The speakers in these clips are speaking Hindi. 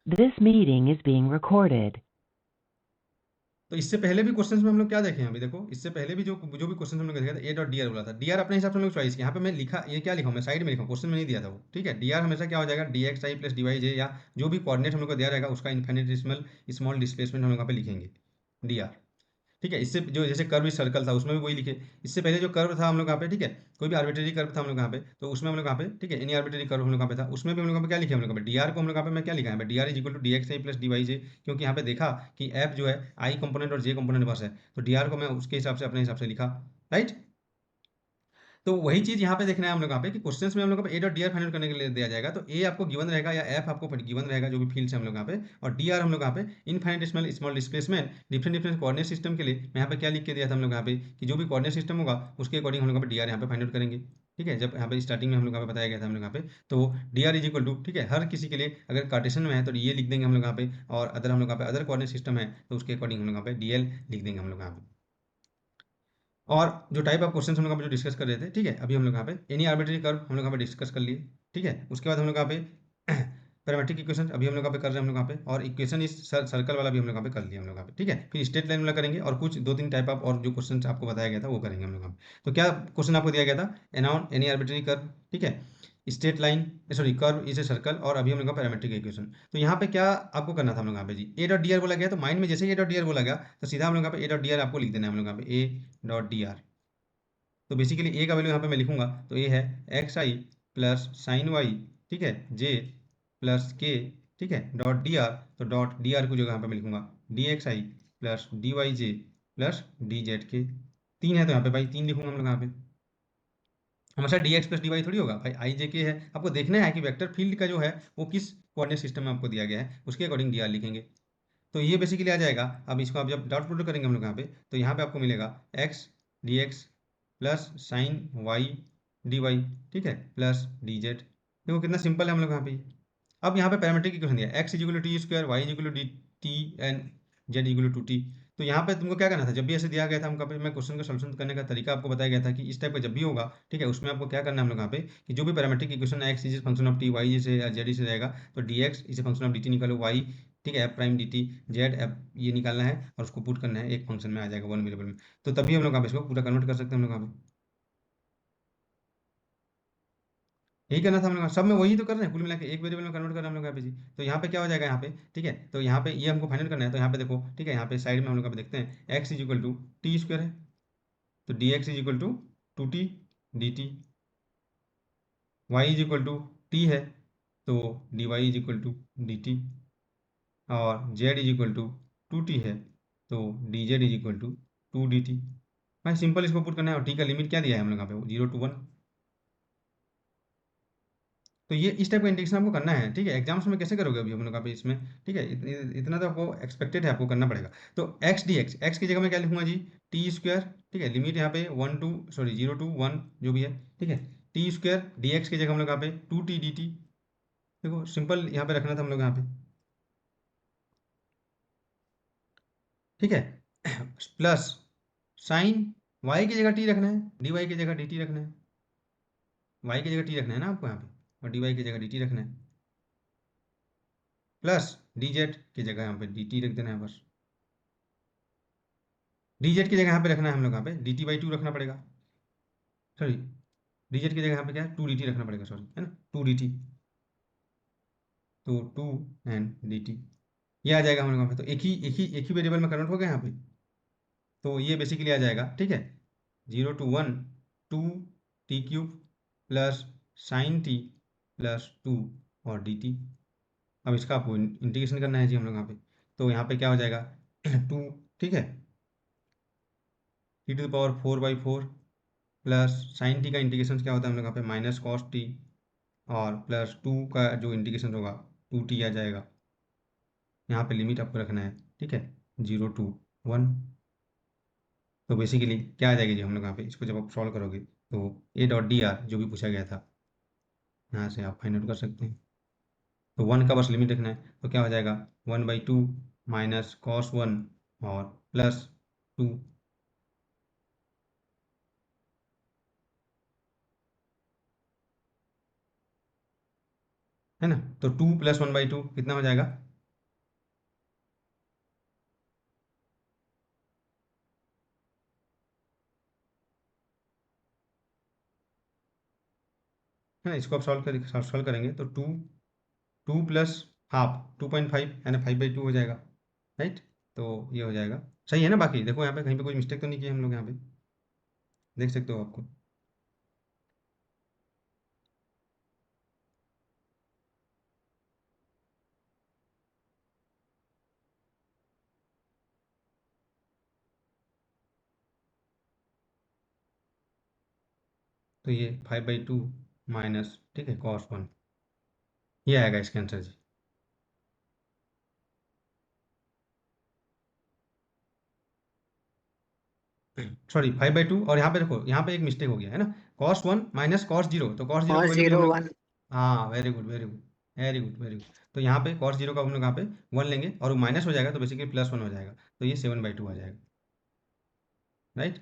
This meeting is being recorded. तो इससे पहले भी क्वेश्चंस में हम लोग क्या देखे हैं, अभी देखो इससे पहले भी जो जो भी क्वेश्चन हम लोग देखे थे, ए डॉट डी आर बोला था। डी आर अपने हिसाब से हम लोग चॉइस किया। यहाँ पे मैं लिखा, ये क्या लिखा हूँ मैं साइड में लिखा हूँ, क्वेश्चन में नहीं दिया था वो, ठीक है। डी आर हमेशा क्या हो जाएगा, डी एक्स आई प्लस डी वाई जे, या जो भी कोऑर्डिनेट हम लोग को दिया रहेगा उसका इन्फिनिटेसिमल स्मॉल डिस्प्लेसमेंट हम लोग यहाँ पे लिखेंगे, डी आर, ठीक है। इससे जो जैसे कर्व सर्कल था उसमें भी वही लिखे। इससे पहले जो कर्व था हम लोग यहाँ पे, ठीक है, कोई भी आर्बिट्रेरी कर्व था हम लोग यहाँ पे, तो उसमें हम लोग यहाँ पे, ठीक है, एनी आर्बिट्रेरी कर्व हम लोग यहाँ पे था, उसमें भी हम लोग यहाँ पे क्या लिखे, हम लोग यहाँ पे डी आर को हम लोग यहाँ पे मैं क्या लिखा है, d are is equal to d x I plus D Y j, क्योंकि यहाँ पे देखा कि एफ जो है आई कंपोनेंट और जे कंपोनेंट बस है, तो डी आर को मैं उसके हिसाब से अपने हिसाब से लिखा, राइट। तो वही चीज यहाँ पे देखना है हम लोग यहाँ पे कि क्वेश्चंस में हम लोग को ए डॉट डी आर फाइंड करने के लिए दिया जाएगा, तो ए आपको गिवन रहेगा या एफ आपको गिवन रहेगा, जो भी फील्ड्स है हम लोग यहाँ पे, और डी आर हम लोग यहाँ पे infinitesimal small displacement different different coordinate system के लिए मैं यहाँ पे क्या लिख के दिया था हम लोग यहाँ पे कि जो भी कोऑर्डिनेट सिस्टम होगा उसके अकॉर्डिंग हम लोग यहाँ पे डी आर यहाँ पे फाइंड आउट करेंगे, ठीक है। जब यहाँ पे स्टार्टिंग में हम लोग यहाँ पे बताया गया था हम लोग यहाँ पे, तो D are is equal to, ठीक है, हर किसी के लिए अगर कार्टेशियन में है तो ये लिख देंगे हम लोग यहाँ पे, और अदर हम लोग यहाँ पे अदर कोऑर्डिनेट सिस्टम है तो उसके अकॉर्डिंग हम लोग यहाँ पे डी एल लिख देंगे हम लोग यहाँ पे। और जो टाइप ऑफ क्वेश्चन हम लोग यहाँ पे जो डिस्कस कर रहे थे, ठीक है, अभी हम लोग यहाँ पे एनी आर्बिट्रेरी कर्व हम लोग यहाँ पे डिस्कस कर लिए, ठीक है। उसके बाद हम लोग यहाँ पे पैरामेट्रिक इक्वेशन अभी हम लोग यहाँ पे कर रहे हैं हम लोग यहाँ पे, और इक्वेशन इस सर्कल वाला भी हम लोग यहाँ पे कर लिया हम लोग यहाँ पे, ठीक है। फिर स्ट्रेट लाइन वाला करेंगे, और कुछ दो तीन टाइप ऑफ और जो क्वेश्चन आपको बताया गया था वो करेंगे हम लोग यहाँ पे। तो क्या क्वेश्चन आपको दिया गया था, एनाउन एनी आर्बिट्रेरी कर्व, ठीक है, straight line, sorry curve is a circle, और अभी हम लोग का पैरामेट्रिक इक्वेशन। तो यहाँ पे क्या आपको करना था हम लोग यहाँ पे जी, ए डॉट डी आर बोला गया, तो माइंड में जैसे ए डॉट डी आर बोला गया तो सीधा हम लोग यहाँ पे ए डॉट डी आर आपको लिख देना है हम लोग यहाँ पे, ए डॉट डी आर। तो बेसिकली ए का वैल्यू यहाँ पे मैं लिखूंगा, तो ए है एक्स आई प्लस साइन वाई, ठीक है, जे प्लस के, ठीक है, डॉट डी आर। तो डॉट डी आर को जो यहाँ पे मैं लिखूंगा डी एक्स आई plus D Y J plus D Z के। तीन है तो यहाँ पे भाई तीन लिखूंगा हम लोग यहाँ पे। हमेशा D X plus D Y थोड़ी होगा भाई, आई जे के है, आपको देखना है कि वेक्टर फील्ड का जो है वो किस कोऑर्डिनेट सिस्टम में आपको दिया गया है, उसके अकॉर्डिंग डी आर लिखेंगे। तो ये बेसिकली आ जाएगा। अब इसको आप जब डॉट प्रोडक्ट करेंगे हम लोग यहाँ पे, तो यहाँ पे आपको मिलेगा X D X plus sine Y D Y, ठीक है, प्लस डी जेड। देखो कितना सिंपल है हम लोग यहाँ पे। अब यहाँ पे पैरामीट्रिक इक्वेशन दिया, X equal to T square, Y equal to D T, and Z equal to T. तो यहाँ पे तुमको क्या करना था, जब भी ऐसे दिया गया था हमको पे, मैं क्वेश्चन का सोल्यूशन करने का तरीका आपको बताया गया था कि इस टाइप का जब भी होगा, ठीक है, उसमें आपको क्या करना है हम लोग यहाँ पे कि जो भी parametric equation X is function of T, Y से या जेड से रहेगा, तो D x is function of D T निकालो, वाई, ठीक है, F prime D T, Z F ये निकालना है और उसको पुट करना है एक फंक्शन में आ जाएगा वन वेरिएबल में। तो तभी हम लोग यहाँ पे इसको पूरा कन्वर्ट कर सकते हैं हम लोग यहाँ पे। यही करना था हम लोग, सब में वही तो कर रहे हैं, कुल मिला के एक वेरिएबल में कन्वर्ट कर रहे हैं हम लोग यहाँ पे जी। तो यहाँ पे क्या हो जाएगा यहाँ पे, ठीक है, तो यहाँ पे ये हमको फाइनल करना है, तो यहाँ पे देखो, ठीक है, यहाँ पे साइड में हम लोग यहाँ पे देखते हैं x is equal to T square है, तो D x is equal to two t d t, y is equal to t है, तो d Y is equal to D t, और z is equal to two t है, तो d z is equal to two D t. भाई सिंपल इसको पुट करना है, और टी का लिमिट क्या दिया है हम लोग यहाँ पे, जीरो टू वन। तो ये इस टाइप का इंटीग्रेशन आपको करना है, ठीक है। एग्जाम्स में कैसे करोगे अभी हम लोग यहाँ पे इसमें, ठीक है, इतना तो आपको एक्सपेक्टेड है, आपको करना पड़ेगा। तो एक्स डी एक्स, एक्स की जगह मैं क्या लिखूंगा जी, टी स्क्वायर, ठीक है, लिमिट यहाँ पे one to, sorry zero to one जो भी है, ठीक है, टी स्क्वायर डी एक्स की जगह हम लोग यहाँ पे टू टी डी टी। देखो सिंपल यहाँ पे रखना था हम लोग यहाँ पे, ठीक है, प्लस साइन वाई की जगह टी रखना है, डी वाई की जगह डी टी रखना है, वाई की जगह टी रखना है ना आपको यहाँ पे, और डी वाई की जगह डी टी रखना है, प्लस डी जेड की जगह यहाँ पे डी टी रख देना है बस। डी जेड की जगह यहाँ पे रखना है हम लोग यहाँ पे डी टी बाई टू रखना पड़ेगा, सॉरी, डी जेड की जगह यहाँ पे क्या है, टू डी टी रखना पड़ेगा, सॉरी, है ना, टू डी टी, तो टू एंड डी टी ये आ जाएगा हम लोग यहाँ पे। तो एक ही वेरिएबल में कन्वर्ट हो गया यहाँ पे, तो ये बेसिकली आ जाएगा, ठीक है, zero to one to T cube plus sine T plus two और डी टी। अब इसका आपको इंटीग्रेशन करना है जी हम लोग यहाँ पे। तो यहाँ पे क्या हो जाएगा टू, ठीक है, T to the power four by four plus sine T का इंटीग्रेशन क्या होता है हम लोग यहाँ पे माइनस कॉस टी, और प्लस टू का जो इंटीग्रेशन होगा टू टी आ जाएगा। यहाँ पे लिमिट आपको रखना है, ठीक है, जीरो टू वन। तो बेसिकली क्या आ जाएगी जी हम लोग यहाँ पे, इसको जब आप सॉल्व करोगे तो ए डॉट डी आर जो भी पूछा गया था यहाँ से आप फाइंड आउट कर सकते हैं। तो वन का बस लिमिट रखना है, तो क्या हो जाएगा one by two minus cos one और प्लस टू, है ना। तो two plus one by two कितना हो जाएगा, है ना। इसको आप सॉल्व करेंगे तो 2 प्लस हाफ 2.5 यानी 5/2 हो जाएगा, राइट। तो ये हो जाएगा, सही है ना। बाकी देखो यहाँ पे कहीं पे कोई मिस्टेक तो नहीं की हम लोग, यहाँ पे देख सकते हो आपको। तो ये 5/2 माइनस, ठीक है, cos 1, ये आएगा इसका आंसर जी। सॉरी 5/2, और यहाँ पे देखो यहाँ पे एक मिस्टेक हो गया है ना। cos 1 माइनस cos 0, तो cos 0 की और वैल्यू भी हम जीरो लोग, वन। हाँ very good very good very good very good. तो यहाँ पे cos 0 का हम लोग यहाँ पे 1 लेंगे और वो माइनस हो जाएगा, तो बेसिकली +1 हो जाएगा, तो ये 7/2 आ जाएगा, राइट।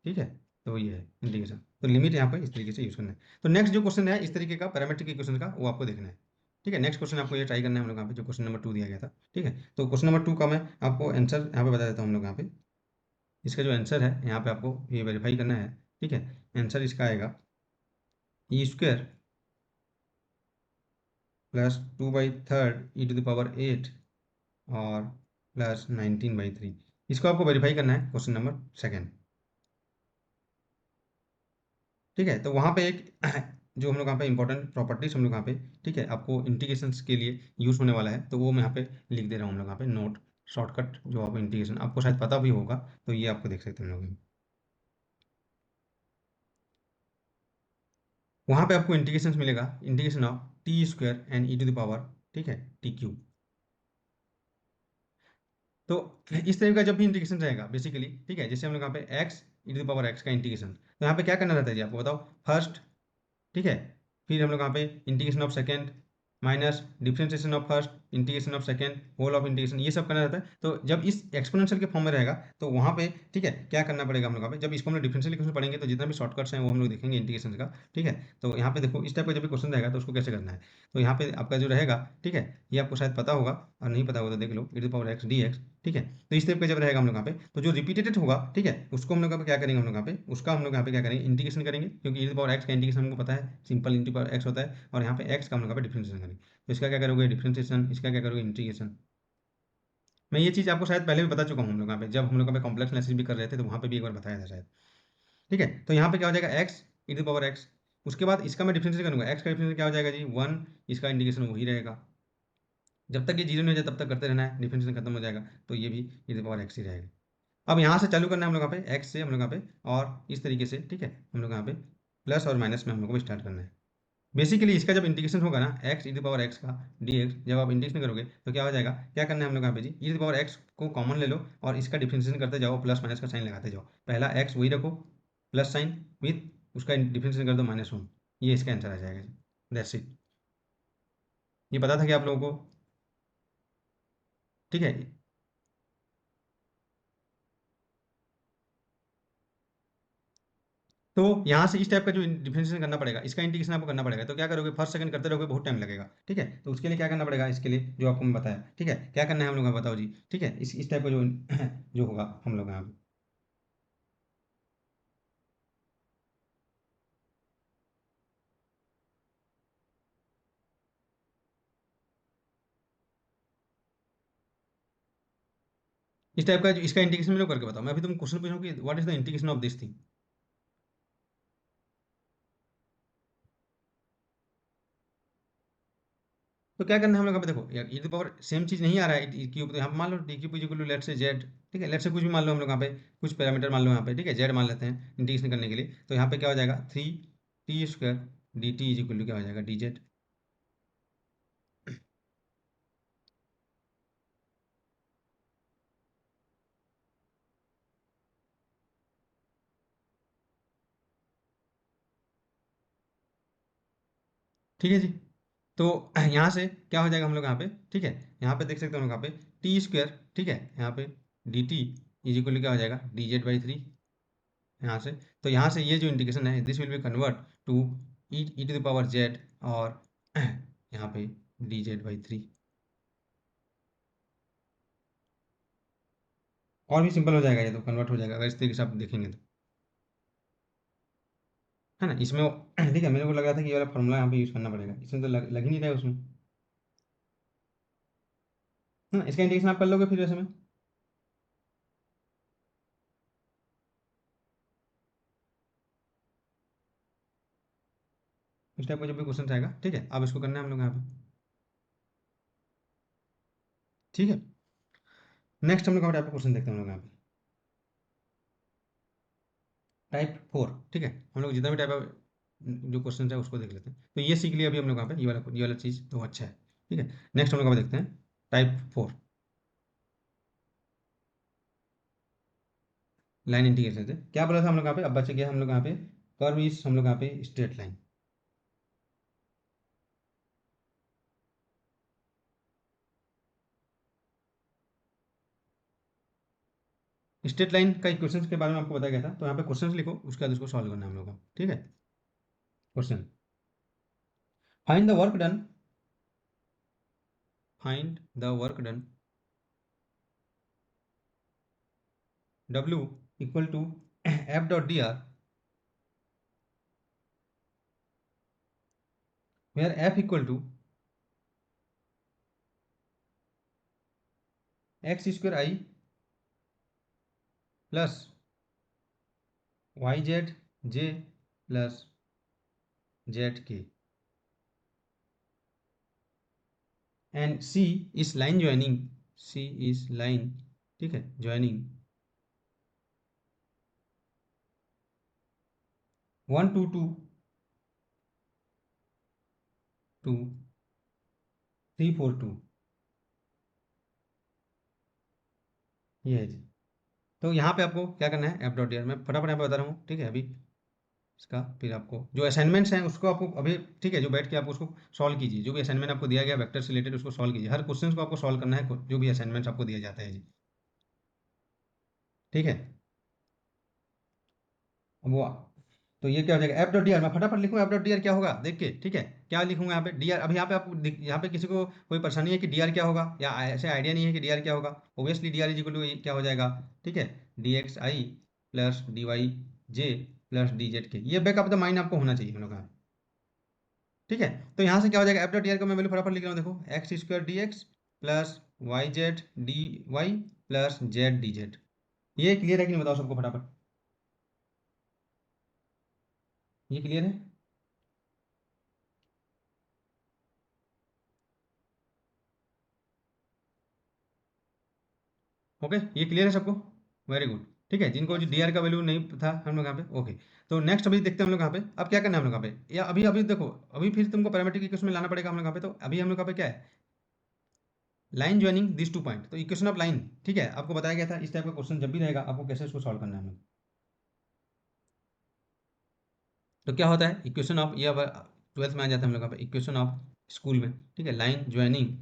ठीक है। तो ये है इंटीग्रेशन। तो लिमिट यहाँ पे इस तरीके से यूज करना है। तो नेक्स्ट जो क्वेश्चन है इस तरीके का पैरामेट्रिक इक्वेशन का, वो आपको देखना है। ठीक है, नेक्स्ट क्वेश्चन आपको ये ट्राई करना है हम लोग यहाँ पे, जो क्वेश्चन नंबर 2 दिया गया था। ठीक है, तो क्वेश्चन नंबर 2 का मैं आपको आंसर यहाँ पे बता देता हूँ हम लोग यहाँ पे। इसका जो आंसर है यहाँ पे आपको ये वेरीफाई करना है। ठीक है, आंसर इसका आएगा E² प्लस 2/3 e⁻8 और प्लस 19/3। इसको आपको वेरीफाई करना है क्वेश्चन नंबर सेकेंड। ठीक है, तो वहाँ पे एक जो हम लोग यहाँ पे इंपॉर्टेंट प्रॉपर्टीज हम लोग यहाँ पे, ठीक है, आपको इंटीग्रेशंस के लिए यूज होने वाला है, तो वो मैं यहाँ पे लिख दे रहा हूँ हम लोग यहाँ पे नोट, शॉर्टकट जो आप इंटीग्रेशन आपको शायद पता भी होगा, तो ये आपको देख सकते हैं हम लोग। वहाँ पे आपको इंटीग्रेशन मिलेगा, integration of t² and e⁻, ठीक है, t³। तो इस तरह का जब भी इंटीग्रेशन रहेगा बेसिकली, ठीक है, जैसे हम लोग यहाँ पे x e⁻x का इंटीग्रेशन, तो यहाँ पे क्या करना रहता है जी, आपको बताओ। फर्स्ट, ठीक है, फिर हम लोग यहाँ पे integration of second minus differentiation of first integration of second whole of integration, ये सब करना रहता है। तो जब इस एक्सपोनेंशियल के फॉर्म में रहेगा तो वहाँ पे, ठीक है, क्या करना पड़ेगा हम लोग यहाँ पे, जब इसको हम लोग डिफरेंशियल इक्वेशन पढ़ेंगे तो जितना भी शॉर्टकट्स हैं वो हम लोग देखेंगे इंटीग्रेशन का। ठीक है, तो यहाँ पे देखो इस टाइप का जब भी क्वेश्चन रहेगा तो उसको कैसे करना है। तो यहाँ पे आपका जो रहेगा, ठीक है, ये आपको शायद पता होगा, और नहीं पता होगा तो देख लो, e⁻x dx। ठीक है, तो इस टाइप का जब रहेगा हम लोग यहाँ पे, तो जो रिपीटेड होगा, ठीक है, उसको हम लोग यहाँ पे क्या करेंगे, हम लोग यहाँ पे उसका हम लोग यहाँ पे क्या करेंगे, इंटीग्रेशन करेंगे, क्योंकि e⁻x का इंटीग्रेशन हमको पता है, सिंपल e⁻x होता है, और यहाँ पे x का हम लोग यहाँ पे डिफरेंशिएशन करेंगे। तो इसका क्या करोगे, डिफरेंशिएशन, इसका क्या करोगे, इंटीग्रेशन। मैं ये चीज़ आपको शायद पहले भी बता चुका हूँ हम लोग यहाँ पे, जब हम लोग यहाँ पे कॉम्प्लेक्स एनालिसिस भी कर रहे थे तो वहाँ पे भी एक बार बताया था शायद। ठीक है, तो यहाँ पे क्या हो जाएगा, x e⁻x, उसके बाद इसका मैं डिफरेंशिएशन करूँगा, x का डिफरेंशिएशन क्या हो जाएगा जी, 1, इसका इंटीग्रेशन वही रहेगा, जब तक ये जीरो नहीं हो जाए तब तक करते रहना है, डिफरेंशिएशन खत्म हो जाएगा तो ये भी e⁻x ही रहेगा। अब यहाँ से चालू करना है हम लोग यहाँ पे x से हम लोग यहाँ पे, और इस तरीके से, ठीक है, हम लोग यहाँ पे प्लस और माइनस में हम लोग को स्टार्ट करना है। बेसिकली इसका जब इंटीग्रेशन होगा ना, x e⁻x का dx, जब आप इंटीग्रेशन करोगे तो क्या हो जाएगा, क्या करना है हम लोग यहाँ पे जी, e⁻x को कॉमन ले लो और इसका डिफरेंशिएशन करते जाओ, प्लस माइनस का साइन लगाते जाओ, पहला x वही रखो प्लस साइन विथ उसका डिफरेंशिएशन कर दो -1, ये इसका आंसर आ जाएगा जी। That's it. ये पता था कि आप लोगों को, ठीक है। तो यहाँ से इस टाइप का जो डिफरेंशिएशन करना पड़ेगा, इसका इंटीग्रेशन आपको करना पड़ेगा, तो क्या करोगे, फर्स्ट सेकंड करते रहोगे, बहुत टाइम लगेगा। ठीक है, तो उसके लिए क्या करना पड़ेगा, इसके लिए जो आपको मैं बताया, ठीक है, क्या करना है हम लोग का बताओ जी। ठीक है, इस टाइप का जो जो होगा हम लोग यहाँ पे, इस टाइप का इसका इंटीग्रेशन में लोग करके बताओ। मैं अभी तुम क्वेश्चन पूछ रहा हूँ कि what is the integration of this thing. तो क्या करना है हम लोग यहाँ पे, देखो ये तो पावर सेम चीज़ नहीं आ रहा है क्यूब, तो यहाँ पे मान लो d³ लेट से जेड, ठीक है, लेट से कुछ भी मान लो हम लोग यहाँ पे, कुछ पैरामीटर मान लो यहाँ पे, ठीक है, जेड मान लेते हैं इंटीग्रेशन करने के लिए, तो यहाँ पे क्या हो जाएगा 3t² dt क्या हो जाएगा dz। ठीक है जी। तो यहाँ से क्या हो जाएगा हम लोग यहाँ पे, ठीक है, यहाँ पे देख सकते हैं हम लोग यहाँ पे t², ठीक है, यहाँ पे dt क्या हो जाएगा dz/3, यहाँ से। तो यहाँ से ये जो इंटीग्रेशन है this will be convert to e⁻z और यहाँ पे dz/3, और भी सिंपल हो जाएगा, ये तो कन्वर्ट हो जाएगा अगर इस तरीके से आप देखेंगे तो। है ना, इसमें ठीक है, मेरे को लग रहा था कि ये वाला फॉर्मूला यहाँ पे यूज़ करना पड़ेगा, इसमें तो लग ही नहीं रहा है उसमें, है ना। इसका इंटीग्रेशन आप कर लोगे फिर वैसे में, इस टाइप का जब भी क्वेश्चन आएगा, ठीक है, अब इसको करना है हम लोग यहाँ पे, ठीक है। नेक्स्ट हम लोग टाइप का क्वेश्चन देखते हैं हम लोग यहाँ पे, टाइप 4, ठीक है। हम लोग जितना भी टाइप जो क्वेश्चन है उसको देख लेते हैं। तो ये सीख लिया अभी हम लोग यहाँ पे, ये वाला चीज़ तो अच्छा है, ठीक है। नेक्स्ट हम लोग यहाँ पे देखते हैं टाइप 4, लाइन इंटीग्रेशन से क्या बोला था हम लोग यहाँ पे, अब बच गया हम लोग यहाँ पे कर्व इज, हम लोग यहाँ पे स्ट्रेट लाइन, स्ट्रेट लाइन का इक्वेशन के बारे में आपको बताया गया था। तो यहाँ पे क्वेश्चन लिखो, उसके बाद उसको सॉल्व करना है हम लोग को, ठीक है। Question, find the work done, find the work done W equal to F dot D R, where F equal to x square i plus Y z j plus Z k, and C is line joining, C is line, ठीक है, ज्वाइनिंग 1 2 2 2 3 4 2, ये है जी। तो यहाँ पे आपको क्या करना है, एफ डॉट डी आर, मैं फटाफट यहाँ पे बता रहा हूँ, ठीक है। अभी इसका फिर आपको जो असाइनमेंट्स हैं उसको आपको अभी, ठीक है, जो बैठ के आप उसको सॉल्व कीजिए, जो भी असाइनमेंट आपको दिया गया वेक्टर से रिलेटेड उसको सॉल्व कीजिए, हर क्वेश्चन को आपको सॉल्व करना है, जो भी असाइनमेंट्स आपको दिया जाता है जी, ठीक है। अब वो, तो ये क्या हो जाएगा, एफ डॉट डी आर, मैं फटाफट लिखूँ एफ डॉट डी आर क्या होगा देख के, ठीक है। क्या लिखूंगा यहाँ पे डी आर, अभी यहाँ पे आपको यहाँ पे किसी को कोई परेशानी है कि डी आर क्या होगा, या ऐसे आइडिया नहीं है कि डी आर क्या होगा, obviously D are is equal to क्या हो जाएगा, ठीक है, डी एक्स आई plus D Y J plus D Z K, ये बैक ऑफ द माइंड आपको होना चाहिए हम लोग का, ठीक है। तो यहाँ से क्या हो जाएगा, एफ डॉट डी आर का मैं वैल्यू फटाफट लिख रहा हूँ, देखो X square D X plus Y Z D Y plus Z D Z, ये क्लियर है कि नहीं बताओ सबको फटाफट, ये क्लियर है, ओके, ये क्लियर है सबको, वेरी गुड, ठीक है। जिनको जो डी आर का वैल्यू नहीं था हम लोग यहाँ पे, ओके। तो नेक्स्ट अभी देखते हैं हम लोग यहाँ पे, अब क्या करना है हम लोग यहाँ पे, या अभी अभी देखो, अभी फिर तुमको पैरामीट्रिक इक्वेशन में लाना पड़ेगा हम लोग यहाँ पे। तो अभी हम लोग यहाँ पे क्या है, line joining this two point, तो इक्वेशन ऑफ लाइन, ठीक है, आपको बताया गया था इस टाइप का क्वेश्चन जब भी रहेगा आपको कैसे उसको सॉल्व करना है हम लोग। तो क्या होता है इक्वेशन ऑफ, ये अब 12th में आ जाता है हम लोग यहाँ पे, इक्वेशन ऑफ स्कूल में, ठीक है, line joining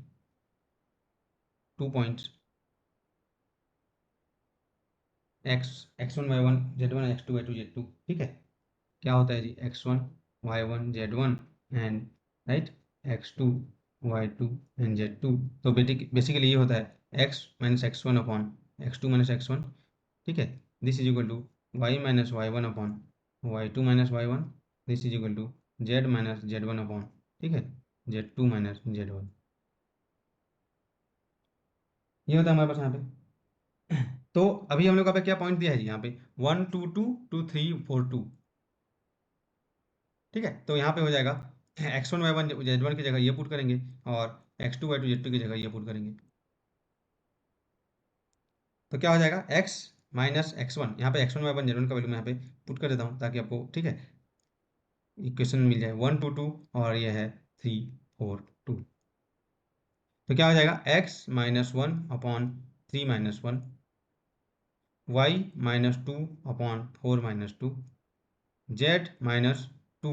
2 points x1 y1 z1 x2 y2 z2, ठीक है। क्या होता है जी, x1 y1 z1 and right x2 y2 and z2। तो बेसिकली ये होता है x minus X one upon x2 minus x1, ठीक है। This is equal to y minus y1 upon y2 minus y1, this is equal to z minus z1 upon, ठीक है, z2 माइनस z1, ये होता है हमारे पास यहाँ पे। तो अभी हम लोग का पे क्या पॉइंट दिया है जी यहाँ पे, 1 2 2 2 3 4 2, ठीक है। तो यहाँ पे हो जाएगा x1 y1 z1 की जगह ये पुट करेंगे, और x2 y2 z2 की जगह ये पुट करेंगे। तो क्या हो जाएगा, x माइनस x1, यहाँ पे x1 y1 z1 का वैल्यू मैं यहाँ पे पुट कर देता हूँ ताकि आपको, ठीक है, इक्वेशन मिल जाए 1 2 2, और ये है 3 4 2। तो क्या हो जाएगा, x minus 1 upon 3 minus 1, y minus 2 upon 4 minus 2, z minus 2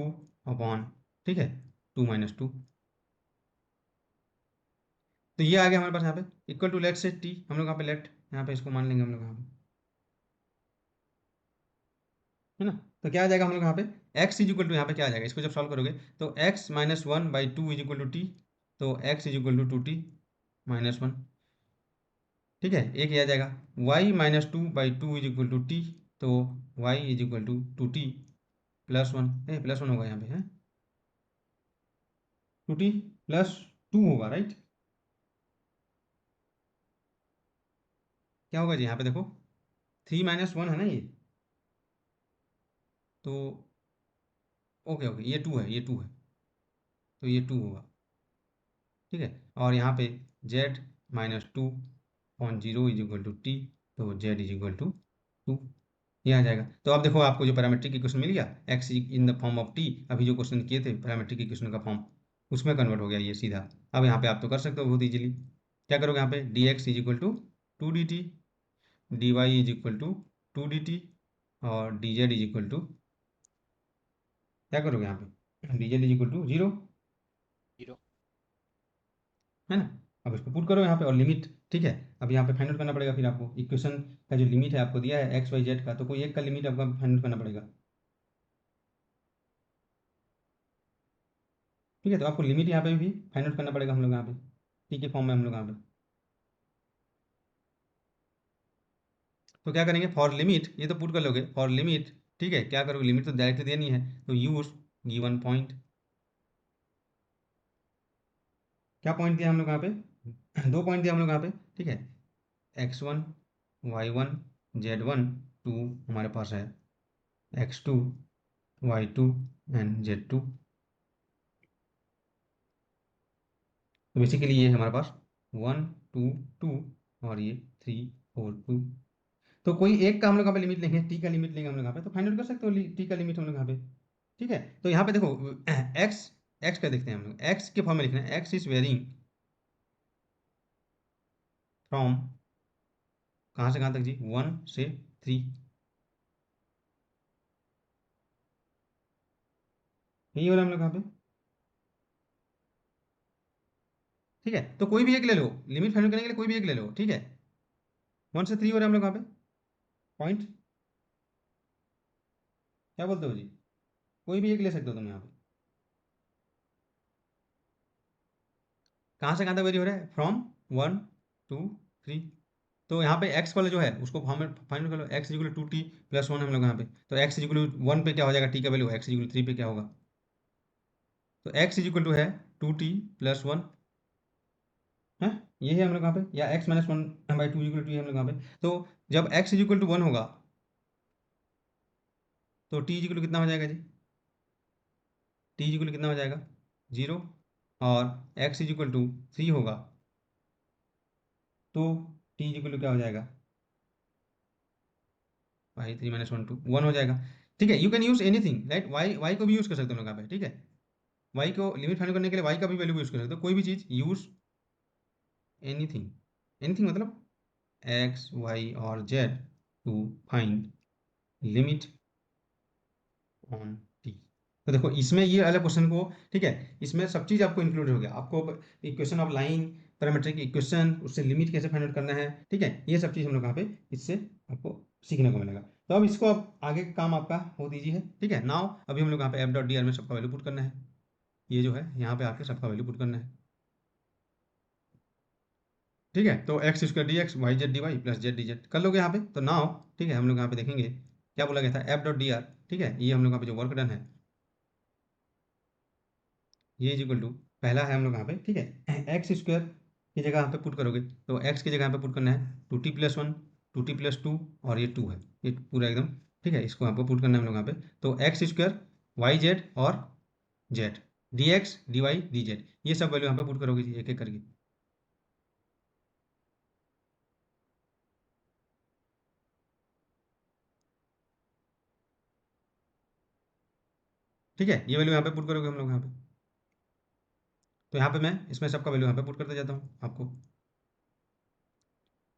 upon, ठीक है, 2 माइनस 2। तो ये आ गया हमारे पास यहाँ पे इक्वल टू लेट से टी, हम लोग यहाँ पे लेट, यहाँ पे इसको मान लेंगे हम लोग यहाँ पे, है ना। तो क्या आ जाएगा हम लोग यहाँ पे, x इज इक्वल टू, यहाँ पे क्या आ जाएगा, इसको जब सॉल्व करोगे तो x-1/2 is equal to T, तो x is equal to 2t minus 1, ठीक है, एक ये आ जाएगा y-2/2 is equal to T, तो y is equal to 2t +1 +1 होगा यहाँ पे है 2t +2 होगा, राइट। क्या होगा जी यहाँ पे देखो 3 - 1 है ना ये, तो ओके ओके ये 2 है, ये 2 है, तो ये 2 होगा, ठीक है। और यहाँ पे z-2/0 = t, तो z = 2, ये आ जाएगा। तो अब देखो आपको जो पैरामीट्रिक इक्वेशन मिल गया x in the form of t, अभी जो क्वेश्चन किए थे पैरामीट्रिक इक्वेशन का फॉर्म, उसमें कन्वर्ट हो गया ये सीधा। अब यहाँ पे आप तो कर सकते हो बहुत इजीली। क्या करोगे यहाँ पे dx = 2 dt, dy = 2 dt, और dz = क्या करोगे यहाँ पे dz = 0, 0। है ना। अब इसको पुट करो यहाँ पे और लिमिट, ठीक है। अब यहाँ पे फाइंड आउट करना पड़ेगा फिर आपको इक्वेशन का जो लिमिट है आपको दिया है x y z का, तो कोई एक का लिमिट आपको फाइंड आउट करना पड़ेगा, ठीक है। तो आपको लिमिट यहाँ पे भी फाइंड आउट करना पड़ेगा हम लोग यहाँ पे टी के फॉर्म में हम लोग यहाँ पे। तो क्या करेंगे फॉर लिमिट, ये तो पुट कर लोगे फॉर लिमिट, ठीक है। क्या करोगे लिमिट तो डायरेक्टली देनी है, तो यूज गिवन पॉइंट, क्या पॉइंट दिया हम लोग यहाँ पे 2 पॉइंट दिया हम लोग यहाँ पे, ठीक है। x1 y1 z1 2 हमारे पास है x2 y2 एंड z2, तो बेसिकली ये है हमारे पास 1 2 2 और ये 3 4 2। तो कोई एक का हम लोग यहाँ पे लिमिट लेंगे, टी का लिमिट लेंगे हम लोग यहाँ पे, तो फाइंड आउट कर सकते हो टी का लिमिट हम लोग यहाँ पे, ठीक है। तो यहाँ पे देखो एक्स, एक्स का देखते हैं हम लोग, एक्स के फॉर्म में लिखना है एक्स इज वेरिंग फ्रॉम कहाँ से कहाँ तक जी 1 से 3, यही हो रहा है हम लोग यहाँ पे, ठीक है। तो कोई भी एक ले लो, लिमिट फाइंड करने के लिए कोई भी एक ले लो, ठीक है। 1 से 3 हो रहा है हम लोग यहाँ पे पॉइंट, क्या बोलते हो जी, कोई भी एक ले सकते हो तुम यहाँ पे। कहाँ से कहाँ तक वेरी हो रहा है फ्रॉम 1 2 3, तो यहाँ पे x वाला जो है उसको फाइंड कर लो, x = 2t + 1 हम लोग यहाँ पे, तो x = 1 पे क्या हो जाएगा, t का वैल्यू x = 3 पे क्या होगा, तो x = है 2t + 1 है, ये है हम लोग यहाँ पे, या x - 1/2 = 2 है हम लोग यहाँ पे। तो जब x = 1 होगा तो t = कितना हो जाएगा जी, t = कितना हो जाएगा 0, और x = 3 होगा तो t = क्या हो जाएगा भाई 3 - 1 2 1 हो जाएगा, ठीक है। You can use anything right, Y को भी यूज कर सकते हो लोग यहाँ पे, ठीक है। वाई को लिमिट फाइंड करने के लिए वाई का भी वैल्यू यूज कर सकते हो, कोई भी चीज़ यूज एनीथिंग, एनीथिंग मतलब एक्स वाई और Z to find limit on T. तो देखो इसमें ये अलग क्वेश्चन को, ठीक है, इसमें सब चीज़ आपको इंक्लूड हो गया, आपको equation of line, parametric equation, उससे लिमिट कैसे फाइंड आउट करना है, ठीक है। ये सब चीज़ हम लोग यहाँ पे इससे आपको सीखने को मिलेगा। तो अब इसको अब आगे का काम आपका बहुत ईजी है, ठीक है। नाउ अभी हम लोग यहाँ पे f.dr में सबका वैल्यू पुट करना है, ये जो है यहाँ पे आके सबका वैल्यू पुट करना है, ठीक है। तो x² dx yz dy + z dz कर लोगे यहाँ पे, तो नाउ ठीक है हम लोग यहाँ पे देखेंगे क्या बोला गया था f.dr, ठीक है। ये हम लोग यहाँ पे जो वर्क डन है ये इक्वल टू पहला है हम लोग यहाँ पे, ठीक है। x² की जगह यहाँ पे पुट करोगे, तो x की जगह यहाँ पे पुट करना है 2t + 1 2t + 2 और ये 2 है, ये पूरा एकदम, ठीक है। इसको आपको पुट करना है हम लोग यहाँ पे, तो x² yz और z dx dy dz, ये सब वैल्यू यहाँ पे पुट करोगे एक एक करके, ठीक है। ये वैल्यू यहाँ पे पुट करोगे हम लोग यहाँ पे, तो यहाँ पे मैं इसमें सबका वैल्यू यहाँ पे पुट करते जाता हूँ आपको,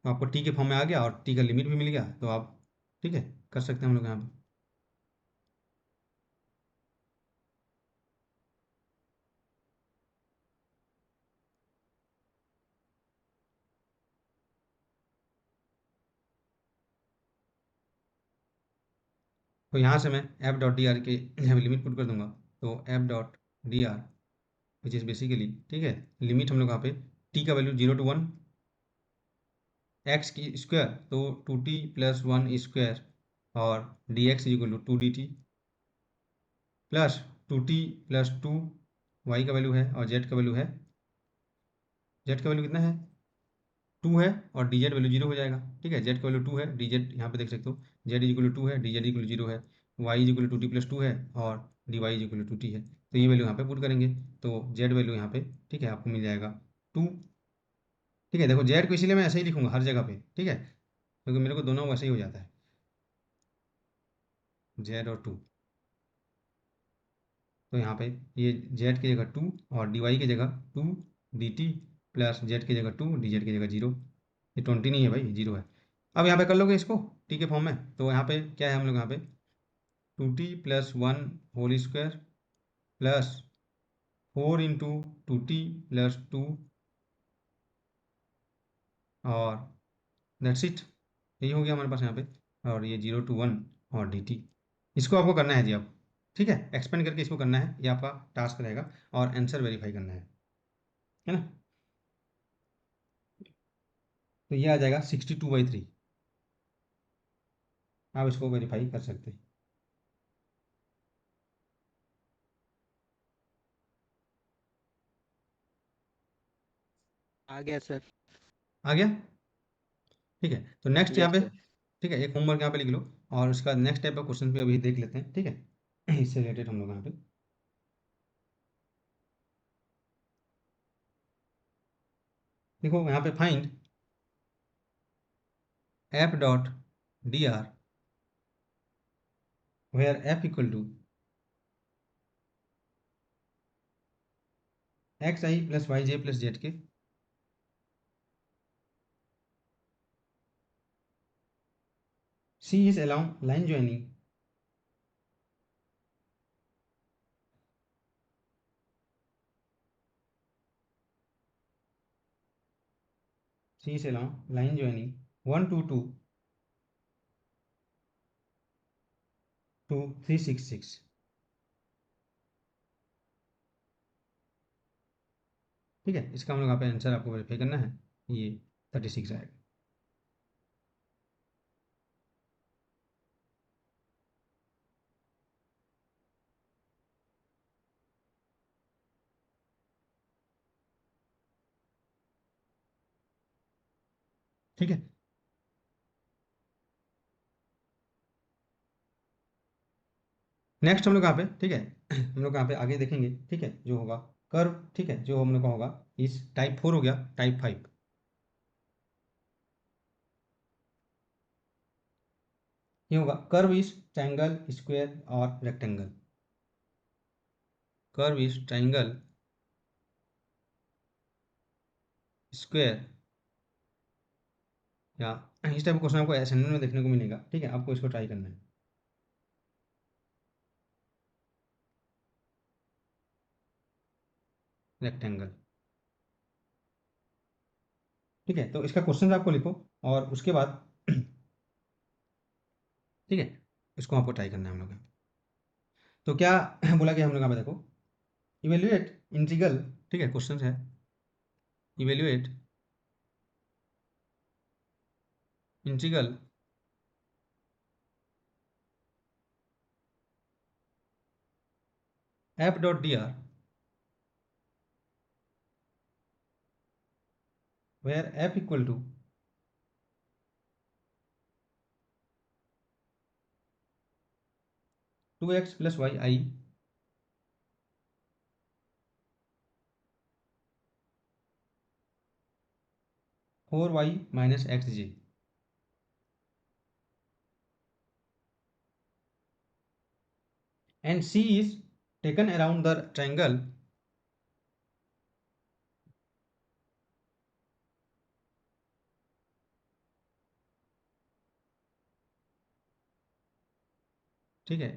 तो आपको टी के फॉर्म में आ गया और टी का लिमिट भी मिल गया, तो आप ठीक है कर सकते हैं हम लोग यहाँ पे। तो यहाँ से मैं f.dr के यहाँ पे लिमिट पुट कर दूंगा, तो f.dr विच इज़ बेसिकली, ठीक है, लिमिट हम लोग यहाँ पे टी का वैल्यू 0 to 1 एक्स की स्क्वायर, तो 2t + 1 स्क्वायर और dx = 2dt, plus 2t plus 2 Y का वैल्यू है और जेड का वैल्यू है, जेड का वैल्यू कितना है 2 है और डी जेड वैल्यू 0 हो जाएगा। ठीक है, जेड का वैल्यू 2 है, डी जेड यहाँ पे देख सकते हो, जेड इज इक्वल टू 2 है, डी जेड इक्वल 0 है, Y is equal to 2t plus 2 है और D Y is equal to 2t है। तो ये वैल्यू यहाँ पे पुट करेंगे तो जेड वैल्यू यहाँ पे, ठीक है, आपको मिल जाएगा 2। ठीक है, देखो जेड को इसीलिए मैं ऐसे ही लिखूंगा हर जगह पे, ठीक है, क्योंकि मेरे को दोनों वैसे ही हो जाता है, जेड और 2। तो यहाँ पे ये जेड की जगह 2 और डी वाई की जगह 2 डी टी प्लस जेड की जगह 2 डी जेड की जगह 0। ये 20 नहीं है भाई, 0 है। अब यहाँ पे कर लोगे इसको टी के फॉर्म में, तो यहाँ पे क्या है हम लोग यहाँ पे 2t plus 1 whole square plus 4 into 2t plus 2 और दैट्स इट, यही हो गया हमारे पास यहाँ पे। और ये 0 to 1 और dt, इसको आपको करना है जी अब, ठीक है, एक्सपेंड करके इसको करना है, ये आपका टास्क रहेगा और आंसर वेरीफाई करना है ना। तो ये आ जाएगा 62/3, आप इसको वेरीफाई कर सकते हैं। आ गया सर। आ गया, ठीक है। तो नेक्स्ट यहाँ यस पे, सर। ठीक है, एक होमवर्क यहाँ पे लिख लो और उसका नेक्स्ट टाइप का क्वेश्चन भी अभी देख लेते हैं, ठीक है, इससे रिलेटेड हम लोग यहाँ पे देखो, यहाँ पे find F dot D R where F equal to X I plus Y J plus Z K, C is along line joining C is along line joining 122 to 366। ठीक है, इसका हम लोग यहाँ पे आंसर आपको वेरीफाई करना है, ये 36 आएगा। ठीक है, नेक्स्ट हम लोग यहाँ पे, ठीक है, हम लोग यहाँ पे आगे देखेंगे, ठीक है, जो होगा कर्व, ठीक है, जो हम लोग का होगा इस टाइप 4 हो गया, टाइप 5 ये होगा कर्व इज ट्रायंगल स्क्वायर और rectangle, curve is triangle square, या इस टाइप का क्वेश्चन आपको असाइनमेंट में देखने को मिलेगा, ठीक है, आपको इसको ट्राई करना है। रेक्टेंगल, ठीक है, तो इसका क्वेश्चन आपको लिखो और उसके बाद ठीक है, इसको आपको ट्राई करना है हम लोग का। तो क्या बोला गया हम लोग यहाँ पे देखो, इवेल्युएट इंटीग्रल, ठीक है, क्वेश्चन है evaluate integral F dot D R where F equal to 2x plus Y I 4y minus X J, and C is taken around the triangle ठीक है,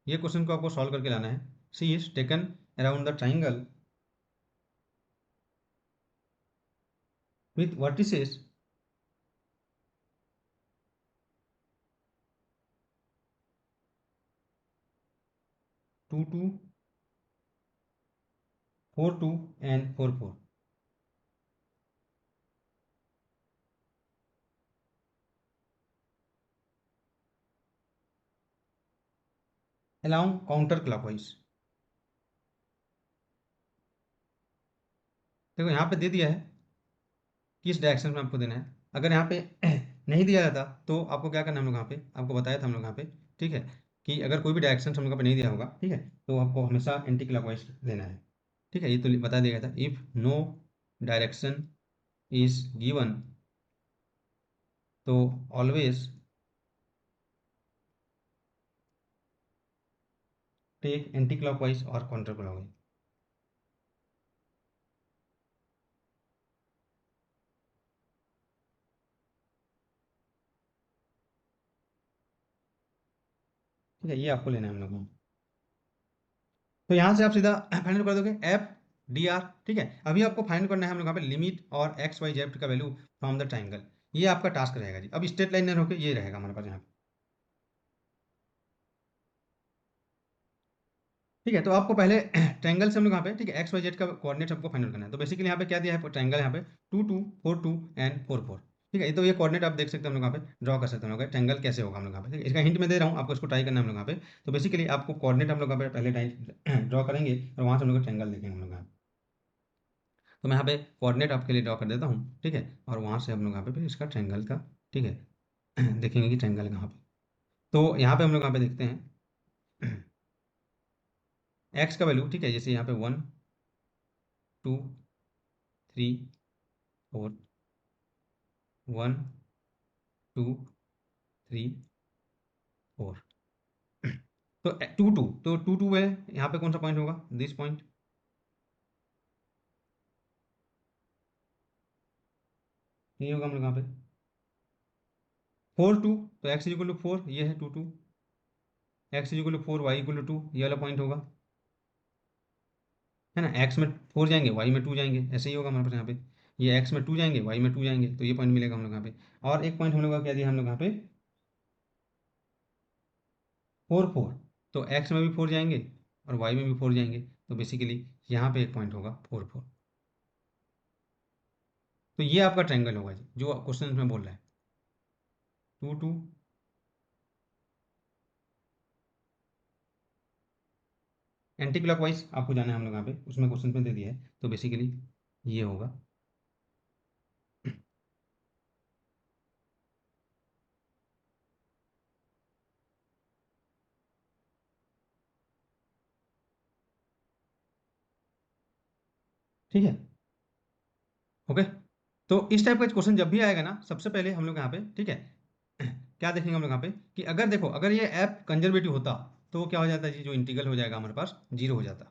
ये क्वेश्चन को आपको सॉल्व करके लाना है। C is taken around the triangle with vertices 2 2 4 2 and 4 4। Along counter clockwise. देखो यहाँ पे दे दिया है किस डायरेक्शन में आपको देना है। अगर यहाँ पे नहीं दिया जाता तो आपको क्या करना है, हम लोग यहाँ पे आपको बताया था हम लोग यहाँ पे, ठीक है, कि अगर कोई भी डायरेक्शन हम लोग यहाँ पे नहीं दिया होगा, ठीक है, तो आपको हमेशा एंटी क्लॉकवाइज देना है, ठीक है। ये तो बता दिया गया था, if no direction is given तो ऑलवेज टेक एंटी क्लॉकवाइज और काउंटर क्लॉकवाइज। ठीक है, ये आपको लेना है हम लोग को। तो यहाँ से आप सीधा फाइंड कर दोगे एफ डी आर, ठीक है। अभी आपको फाइंड करना है हम लोग यहाँ पे लिमिट और एक्स वाई जेड का वैल्यू फ्रॉम द ट्राइंगल। ये आपका टास्क रहेगा जी। अब स्ट्रेट लाइन होकर ये रहेगा हमारे पास यहाँ पे, ठीक है। तो आपको पहले ट्रायंगल से हम लोग यहाँ पे, ठीक है, एक्स वाई जेड का कोऑर्डिनेट हमको फाइंड करना है। तो बेसिकली यहाँ पे क्या दिया है ट्रायंगल, यहाँ पे 2 2 4 2 एंड 4 4, ठीक है। तो ये कोऑर्डिनेट आप देख सकते हैं हम लोग यहाँ पे ड्रॉ कर सकते हैं हम लोग ट्रायंगल कैसे होगा हम लोग यहाँ पे, ठीक है? इसका हिंट मैं दे रहा हूँ आपको, इसको ट्राई करना है हम लोग यहाँ पे। तो बेसिकली आपको कोऑर्डिनेट हम लोग यहाँ पे पहले टाइम ड्रॉ करेंगे और वहाँ से हम लोग ट्रायंगल देखेंगे हम लोग यहाँ पे। तो मैं यहाँ पे कोऑर्डिनेट आपके लिए ड्रॉ कर देता हूँ, ठीक है, और वहाँ से हम लोग यहाँ पे फिर इसका ट्रायंगल का, ठीक है, देखेंगे कि ट्रायंगल कहाँ पे। तो यहाँ पे हम लोग यहाँ पे देखते हैं एक्स का वैल्यू, ठीक है, जैसे यहाँ पे 1 2 3 4, 1 2 3 4। तो 2 2, तो 2 2 है, यहाँ पे कौन सा पॉइंट होगा, दिस पॉइंट, ये होगा हम लोग यहाँ पे 4 2, तो एक्स इक्वल टू 4, ये है 2 2, X equal to 4 Y equal to 2, ये वाला पॉइंट होगा, है ना। एक्स में 4 जाएंगे, वाई में 2 जाएंगे, ऐसे ही होगा हमारे पास यहाँ पे। ये एक्स में 2 जाएंगे, वाई में 2 जाएंगे, तो ये पॉइंट मिलेगा हम लोग यहाँ पे। और एक पॉइंट हम लोग का क्या दिया हम लोग यहाँ पे 4 4, तो एक्स में भी 4 जाएंगे और वाई में भी 4 जाएंगे, तो बेसिकली यहाँ पे एक पॉइंट होगा 4 4। तो ये आपका ट्रायंगल होगा जी, जो क्वेश्चन में बोल रहा है 2 2। एंटी क्लॉकवाइज आपको जाना है हम लोग यहाँ पे, उसमें क्वेश्चन में दे दिया है, तो बेसिकली ये होगा। ठीक है, ओके। तो इस टाइप का क्वेश्चन जब भी आएगा ना, सबसे पहले हम लोग यहाँ पे, ठीक है, क्या देखेंगे हम लोग यहाँ पे कि अगर देखो अगर ये ऐप कंजर्वेटिव होता तो क्या हो जाता है जी, जो इंटीग्रल हो जाएगा हमारे पास 0 हो जाता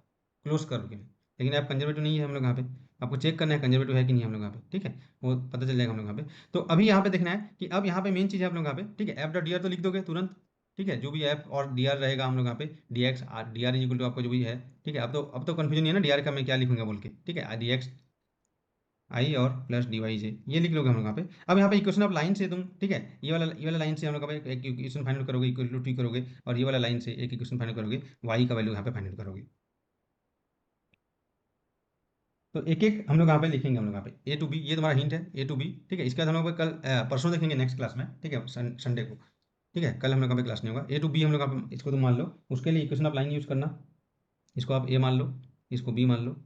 क्लोज कर के। लेकिन ऐप कंजर्वेटिव नहीं है हम लोग यहाँ पे, आपको चेक करना है कंजर्वेटिव है कि नहीं हम लोग यहाँ पे, ठीक है, वो पता चल जाएगा हम लोग यहाँ पे। तो अभी यहाँ पे देखना है कि अब यहाँ पे मेन चीज़ है हम लोग यहाँ पे, ठीक है, एफ डॉट डी आर तो लिख दोगे तुरंत, ठीक है, जो भी ऐप और डी आर रहेगा हम लोग यहाँ पे D X D R equal to आपको जो भी है, ठीक है। अब तो कन्फ्यूजन नहीं है ना डी आर का मैं क्या लिखूंगा बोल के, ठीक है, डी एक्स आई और प्लस डी वाई जे, ये लिख लोगे हम लोग यहाँ पे। अब यहाँ पे इक्वेशन ऑफ लाइन से तुम, ठीक है, ये वाला लाइन से हम लोग यहाँ पे एक इक्वेशन फाइंड करोगे इक्वल टू टी करोगे, और ये वाला लाइन से एक इक्वेशन फाइंड करोगे, वाई का वैल्यू यहाँ पे फाइंड करोगे। तो एक एक हम लोग यहाँ पे लिखेंगे हम लोग यहाँ पे ए टू बी, ये तुम्हारा हिंट है ए टू बी, ठीक है। इसके बाद हम लोग कल परसों देखेंगे नेक्स्ट क्लास में, ठीक है, संडे को, ठीक है, कल हम लोग यहाँ पे क्लास नहीं होगा। ए टू बी हम लोग यहाँ पे इसको तो मान लो, उसके लिए इक्वेशन ऑफ लाइन यूज़ करना, इसको आप ए मान लो, इसको बी मान लो,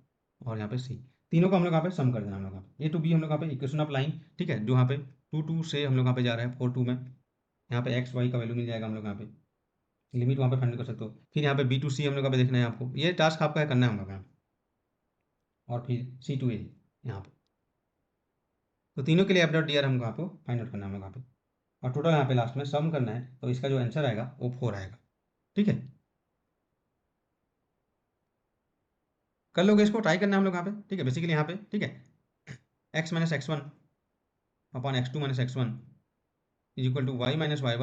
और यहाँ पे सी, तीनों को हम लोग यहाँ पे सम कर देना हम लोग यहाँ पे ए टू बी हम लोग यहाँ पे इक्वेशन ऑफ लाइन, ठीक है, जो यहाँ पे 2 2 से हम लोग यहाँ पे जा रहे हैं 4 2 में, यहाँ पे एक्स वाई का वैल्यू मिल जाएगा हम लोग यहाँ पे, लिमिट वहाँ पे फाइंड कर सकते हो। फिर यहाँ पे बी टू सी हम लोग यहाँ पे देखना है आपको, ये टास्क आपका करना है हम लोग यहाँ पे, और फिर सी टू ए यहाँ पे। तो तीनों के लिए एफ डॉट डी आर हमको आपको फाइंड आउट करना है हम लोग यहाँ पे, और टोटल यहाँ पे लास्ट में सम करना है, तो इसका जो आंसर आएगा वो 4 आएगा, ठीक है। कर लोगे, इसको ट्राई करना है हम लोग यहाँ पे, ठीक है, बेसिकली यहाँ पे, ठीक है, X minus X one upon X two minus X one is equal to Y minus Y